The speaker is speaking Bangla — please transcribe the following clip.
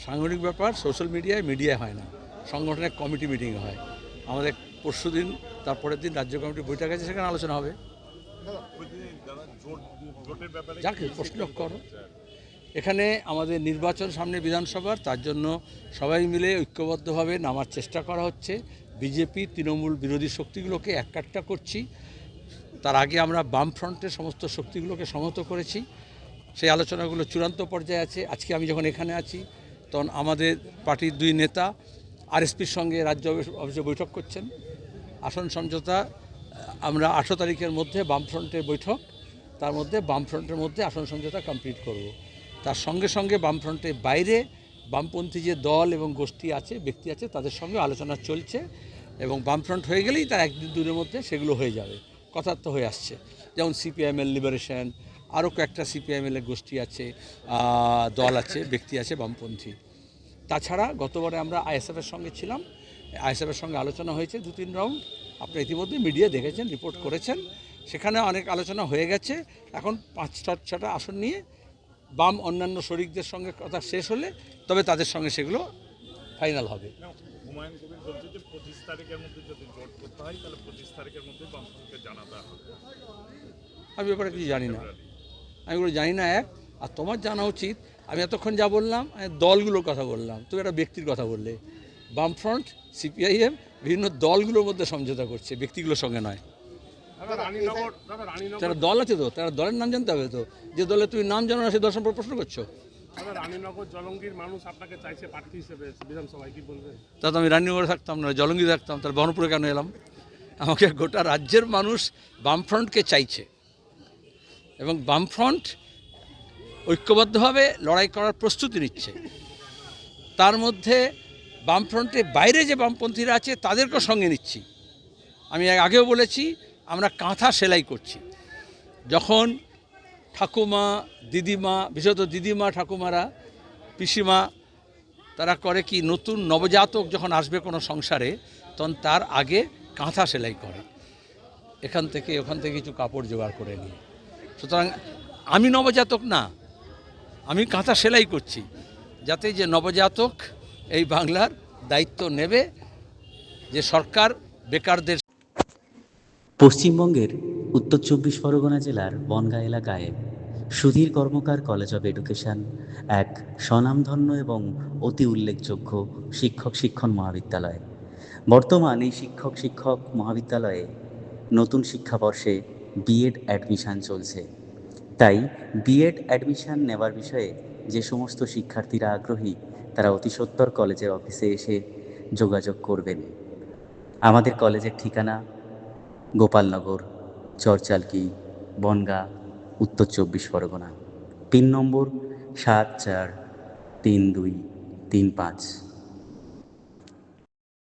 সাংগঠনিক ব্যাপার সোশ্যাল মিডিয়ায় হয় না, সংগঠনের কমিটি মিটিং হয়। আমাদের পরশুদিন তারপরের দিন রাজ্য কমিটির বৈঠক আছে, সেখানে আলোচনা হবে। যাকে প্রশ্ন করো, এখানে আমাদের নির্বাচন সামনে বিধানসভার, তার জন্য সবাই মিলে ঐক্যবদ্ধভাবে নামার চেষ্টা করা হচ্ছে। বিজেপি তৃণমূল বিরোধী শক্তিগুলোকে এককাট্টা করছি। তার আগে আমরা বামফ্রন্টের সমস্ত শক্তিগুলোকে সমত করেছি। সেই আলোচনাগুলো চূড়ান্ত পর্যায়ে আছে। আজকে আমি যখন এখানে আছি তখন আমাদের পার্টির দুই নেতা আরএসপির সঙ্গে রাজ্য অফিসে বৈঠক করছেন। আসন সমঝোতা আমরা 18 তারিখের মধ্যে বামফ্রন্টের বৈঠক, তার মধ্যে বামফ্রন্টের মধ্যে আসন সমঝোতা কমপ্লিট করব। তার সঙ্গে সঙ্গে বামফ্রন্টের বাইরে বামপন্থী যে দল এবং গোষ্ঠী আছে, ব্যক্তি আছে, তাদের সঙ্গে আলোচনা চলছে এবং বামফ্রন্ট হয়ে গেলেই তার একদিন দুদিনের মধ্যে সেগুলো হয়ে যাবে, কথার্থ হয়ে আসছে। যেমন সিপিআইএমএল লিবারেশন, আরও কয়েকটা সিপিআইএমএলের গোষ্ঠী আছে, দল আছে, ব্যক্তি আছে বামপন্থী। তাছাড়া গতবারে আমরা আইএসএফের সঙ্গে ছিলাম, আইএসএফের সঙ্গে আলোচনা হয়েছে 2-3 রাউন্ড। আপনারা ইতিমধ্যে মিডিয়া দেখেছেন, রিপোর্ট করেছেন, সেখানে অনেক আলোচনা হয়ে গেছে। এখন 5-6টা আসন নিয়ে বাম অন্যান্য শরিকদের সঙ্গে কথা শেষ হলে তবে তাদের সঙ্গে সেগুলো ফাইনাল হবে। হুমায়ুন কবির বলছে যে 25 তারিখের মধ্যে যদি জোট করতে হয় তাহলে 25 তারিখের মধ্যে বামফ্রন্টকে জানাতে হবে। আমি ব্যাপারে কিছু জানি না, আমি ওগুলো জানি না। আর তোমার জানা উচিত, আমি এতক্ষণ যা বললাম দলগুলোর কথা বললাম, তুমি একটা ব্যক্তির কথা বললে। বামফ্রন্ট, সিপিআইএম বিভিন্ন দলগুলোর মধ্যে সমঝোতা করছে, ব্যক্তিগুলোর সঙ্গে নয়। তারা দল আছে তো, তারা দলের নাম জানতে হবে তো। যে দলে তুমি নাম জানো না সেই দল সম্পর্কে প্রশ্ন করছো। রানীনগর জলঙ্গির মানুষ আপনাকে চাইছে প্রার্থী হিসেবে বিধানসভায়, কি বলবেন? তা তো আমি রানীনগরে থাকতাম না, জলঙ্গি থাকতাম, তার বহরমপুরে কেন এলাম? আমাকে গোটা রাজ্যের মানুষ বামফ্রন্টকে চাইছে এবং বামফ্রন্ট ঐক্যবদ্ধভাবে লড়াই করার প্রস্তুতি নিচ্ছে। তার মধ্যে বামফ্রন্টের বাইরে যে বামপন্থীরা আছে তাদেরকেও সঙ্গে নিচ্ছি। আমি আগেও বলেছি, আমরা কাঁথা সেলাই করছি। যখন ঠাকুমা, দিদিমা, বিশেষত দিদিমা, ঠাকুমারা, পিসিমা, তারা করে কি, নতুন নবজাতক যখন আসবে কোনো সংসারে তখন তার আগে কাঁথা সেলাই করে, এখান থেকে ওখান থেকে কিছু কাপড় জোগাড় করে নিয়ে। সুতরাং আমি নবজাতক না, আমি কাঁথা সেলাই করছি, যাতে যে নবজাতক এই বাংলার দায়িত্ব নেবে, যে সরকার বেকারদের। পশ্চিমবঙ্গের উত্তর 24 পরগনা জেলার বনগাঁ এলাকায় সুধীর কর্মকার কলেজ অব এডুকেশন এক স্বনামধন্য এবং অতি উল্লেখযোগ্য শিক্ষণ মহাবিদ্যালয়। বর্তমান এই শিক্ষক মহাবিদ্যালয়ে নতুন শিক্ষাবর্ষে বিএড অ্যাডমিশান চলছে। তাই বিএড অ্যাডমিশান নেওয়ার বিষয়ে যে সমস্ত শিক্ষার্থীরা আগ্রহী তারা অতি সত্বর কলেজের অফিসে এসে যোগাযোগ করবেন। আমাদের কলেজের ঠিকানা গোপালনগর, চরচালকি, বনগাঁ, উত্তর 24 পরগনা। পিন নম্বর 743235।